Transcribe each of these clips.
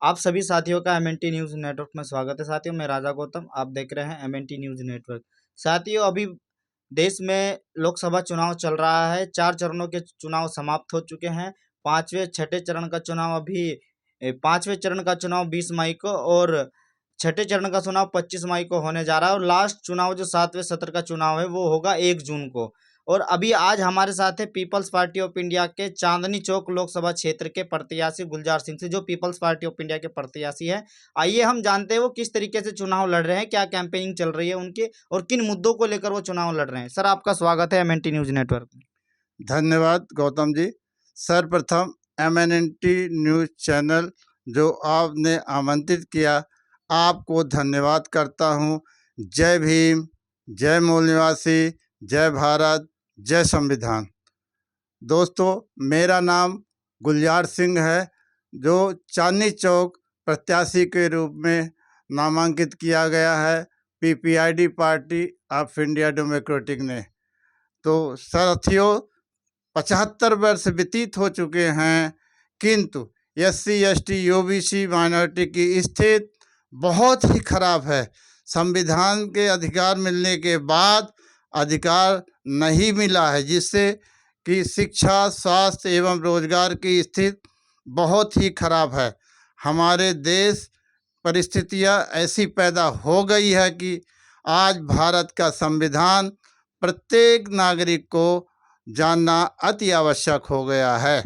आप सभी साथियों का एमएनटी न्यूज़ नेटवर्क में स्वागत है। साथियों, मैं राजा गौतम, आप देख रहे हैं एमएनटी न्यूज़ नेटवर्क। साथियों, अभी देश में लोकसभा चुनाव चल रहा है। 4 चरणों के चुनाव समाप्त हो चुके हैं। 5वें चरण का चुनाव अभी 5वें चरण का चुनाव 20 मई को और छठे चरण का चुनाव 25 मई को होने जा रहा है और लास्ट चुनाव जो 7वें सत्र का चुनाव है वो होगा 1 जून को। और अभी आज हमारे साथ है पीपल्स पार्टी ऑफ इंडिया के चांदनी चौक लोकसभा क्षेत्र के प्रत्याशी गुलजार सिंह से, जो पीपल्स पार्टी ऑफ इंडिया के प्रत्याशी है। आइए हम जानते हैं वो किस तरीके से चुनाव लड़ रहे हैं, क्या कैंपेनिंग चल रही है उनके और किन मुद्दों को लेकर वो चुनाव लड़ रहे हैं। सर, आपका स्वागत है एमएनटी न्यूज नेटवर्क में। धन्यवाद गौतम जी। सर्वप्रथम एमएनटी न्यूज़ चैनल जो आपने आमंत्रित किया, आपको धन्यवाद करता हूँ। जय भीम, जय मूल निवासी, जय भारत, जय संविधान। दोस्तों, मेरा नाम गुलजार सिंह है, जो चांदनी चौक प्रत्याशी के रूप में नामांकित किया गया है PPID party of India democratic ने। तो साथियों, 75 वर्ष व्यतीत हो चुके हैं, किंतु SC ST OBC माइनॉरिटी की स्थिति बहुत ही खराब है। संविधान के अधिकार मिलने के बाद अधिकार नहीं मिला है, जिससे कि शिक्षा, स्वास्थ्य एवं रोजगार की स्थिति बहुत ही खराब है। हमारे देश परिस्थितियां ऐसी पैदा हो गई है कि आज भारत का संविधान प्रत्येक नागरिक को जानना अति आवश्यक हो गया है।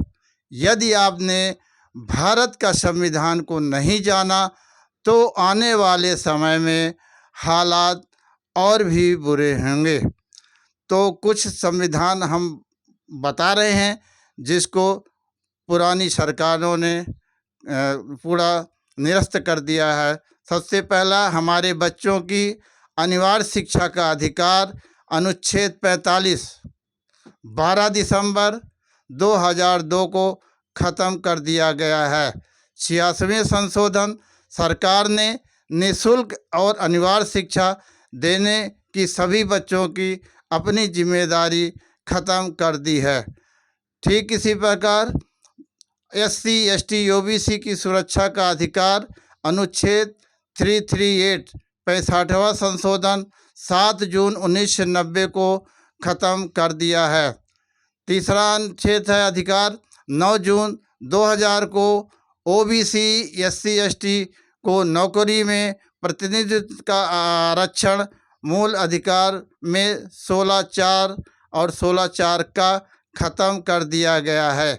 यदि आपने भारत का संविधान को नहीं जाना तो आने वाले समय में हालात और भी बुरे होंगे। तो कुछ संविधान हम बता रहे हैं जिसको पुरानी सरकारों ने पूरा निरस्त कर दिया है। सबसे पहला, हमारे बच्चों की अनिवार्य शिक्षा का अधिकार, अनुच्छेद 45 12 दिसंबर 2002 को ख़त्म कर दिया गया है। 86वें संशोधन सरकार ने निःशुल्क और अनिवार्य शिक्षा देने की सभी बच्चों की अपनी जिम्मेदारी ख़त्म कर दी है। ठीक इसी प्रकार SC ST OBC की सुरक्षा का अधिकार, अनुच्छेद 338 65वां संशोधन 7 जून 1990 को ख़त्म कर दिया है। तीसरा अनुच्छेद है अधिकार, 9 जून 2000 को OBC SC ST को नौकरी में प्रतिनिधित्व का आरक्षण मूल अधिकार में 16(4) और 16(4) का ख़त्म कर दिया गया है।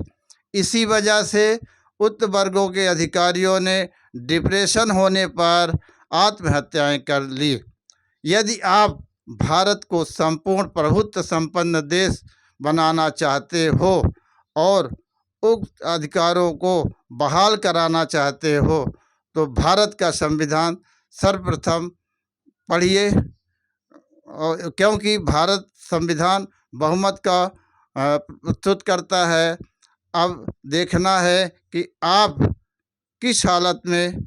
इसी वजह से उच्च वर्गों के अधिकारियों ने डिप्रेशन होने पर आत्महत्याएं कर ली। यदि आप भारत को संपूर्ण प्रभुत्व संपन्न देश बनाना चाहते हो और उक्त अधिकारों को बहाल कराना चाहते हो तो भारत का संविधान सर्वप्रथम पढ़िए, क्योंकि भारत संविधान बहुमत का प्रस्तुत करता है। अब देखना है कि आप किस हालत में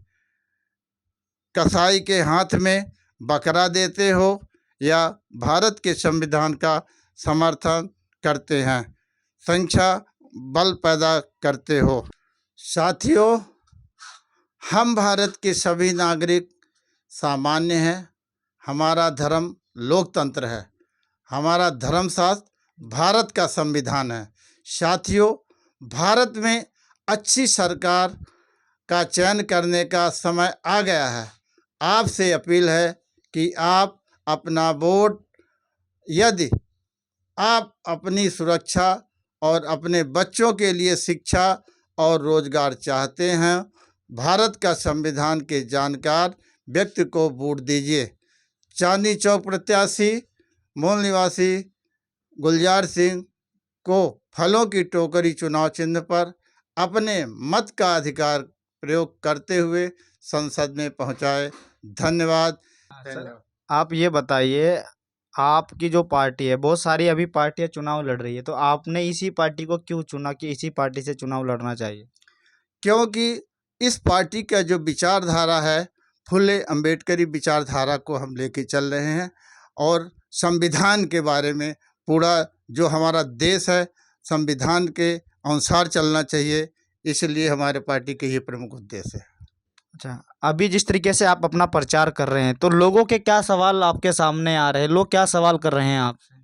कसाई के हाथ में बकरा देते हो या भारत के संविधान का समर्थन करते हैं, संख्या बल पैदा करते हो। साथियों, हम भारत के सभी नागरिक सामान्य हैं। हमारा धर्म लोकतंत्र है। हमारा धर्मशास्त्र भारत का संविधान है। साथियों, भारत में अच्छी सरकार का चयन करने का समय आ गया है। आपसे अपील है कि आप अपना वोट, यदि आप अपनी सुरक्षा और अपने बच्चों के लिए शिक्षा और रोजगार चाहते हैं, भारत का संविधान के जानकार व्यक्ति को वोट दीजिए। चांदनी चौक प्रत्याशी मूल निवासी गुलजार सिंह को फलों की टोकरी चुनाव चिन्ह पर अपने मत का अधिकार प्रयोग करते हुए संसद में पहुंचाए। धन्यवाद। सर, आप ये बताइए, आपकी जो पार्टी है, बहुत सारी अभी पार्टियां चुनाव लड़ रही है, तो आपने इसी पार्टी को क्यों चुना कि इसी पार्टी से चुनाव लड़ना चाहिए? क्योंकि इस पार्टी का जो विचारधारा है, फुले अम्बेडकरी विचारधारा को हम लेके चल रहे हैं और संविधान के बारे में पूरा जो हमारा देश है संविधान के अनुसार चलना चाहिए, इसलिए हमारे पार्टी के ये प्रमुख उद्देश्य है। अच्छा, अभी जिस तरीके से आप अपना प्रचार कर रहे हैं, तो लोगों के क्या सवाल आपके सामने आ रहे हैं? लोग क्या सवाल कर रहे हैं आपसे?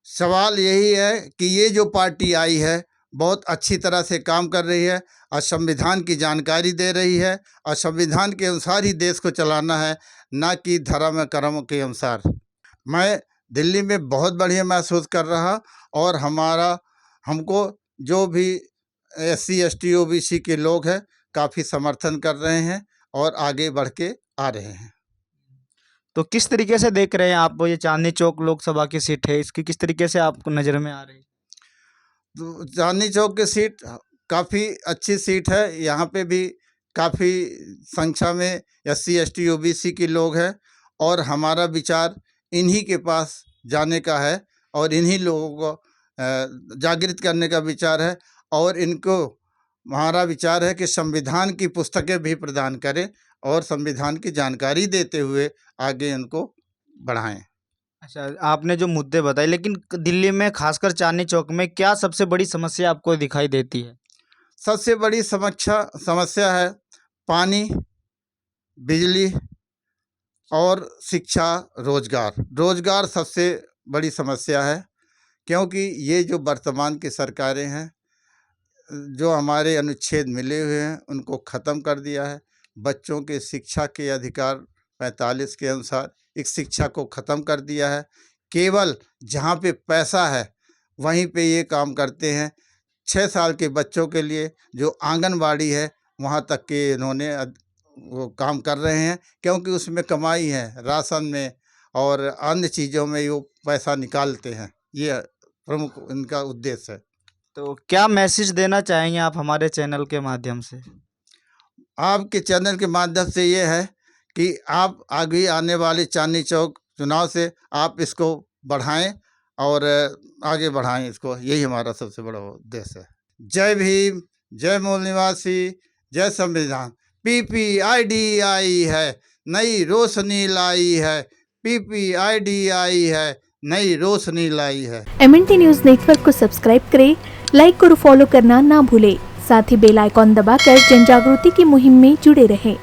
सवाल यही है कि ये जो पार्टी आई है बहुत अच्छी तरह से काम कर रही है और संविधान की जानकारी दे रही है और संविधान के अनुसार ही देश को चलाना है, ना कि धर्म कर्म के अनुसार। मैं दिल्ली में बहुत बढ़िया महसूस कर रहा और हमको जो भी SC ST OBC के लोग हैं काफ़ी समर्थन कर रहे हैं और आगे बढ़ के आ रहे हैं। तो किस तरीके से देख रहे हैं आप ये चांदनी चौक लोकसभा की सीट है, इसकी किस तरीके से आपको नज़र में आ रही है? तो चांदनी चौक की सीट काफ़ी अच्छी सीट है। यहाँ पे भी काफ़ी संख्या में SC ST OBC के लोग हैं और हमारा विचार इन्हीं के पास जाने का है और इन्हीं लोगों को जागृत करने का विचार है और इनको हमारा विचार है कि संविधान की पुस्तकें भी प्रदान करें और संविधान की जानकारी देते हुए आगे इनको बढ़ाएं। अच्छा, आपने जो मुद्दे बताए, लेकिन दिल्ली में खासकर चांदनी चौक में क्या सबसे बड़ी समस्या आपको दिखाई देती है? सबसे बड़ी समस्या है पानी, बिजली और शिक्षा, रोजगार। रोजगार सबसे बड़ी समस्या है क्योंकि ये जो वर्तमान की सरकारें हैं, जो हमारे अनुच्छेद मिले हुए हैं उनको ख़त्म कर दिया है। बच्चों के शिक्षा के अधिकार 45 के अनुसार इस शिक्षा को ख़त्म कर दिया है। केवल जहाँ पे पैसा है वहीं पे ये काम करते हैं। 6 साल के बच्चों के लिए जो आंगनबाड़ी है वहाँ तक के इन्होंने वो काम कर रहे हैं क्योंकि उसमें कमाई है, राशन में और अन्य चीज़ों में वो पैसा निकालते हैं। ये प्रमुख इनका उद्देश्य है। तो क्या मैसेज देना चाहेंगे आप हमारे चैनल के माध्यम से? आपके चैनल के माध्यम से ये है कि आप आगे आने वाले चांदनी चौक चुनाव से आप इसको बढ़ाएं और आगे बढ़ाएं इसको, यही हमारा सबसे बड़ा उद्देश्य है। जय भीम, जय मूल निवासी, जय संविधान। PPID आई है, नई रोशनी लाई है। PPID आई है, नई रोशनी लाई है। MNT न्यूज़ नेटवर्क को सब्सक्राइब करें, लाइक और फॉलो करना ना भूलें। साथ ही बेल आइकॉन दबाकर जन जागृति की मुहिम में जुड़े रहें।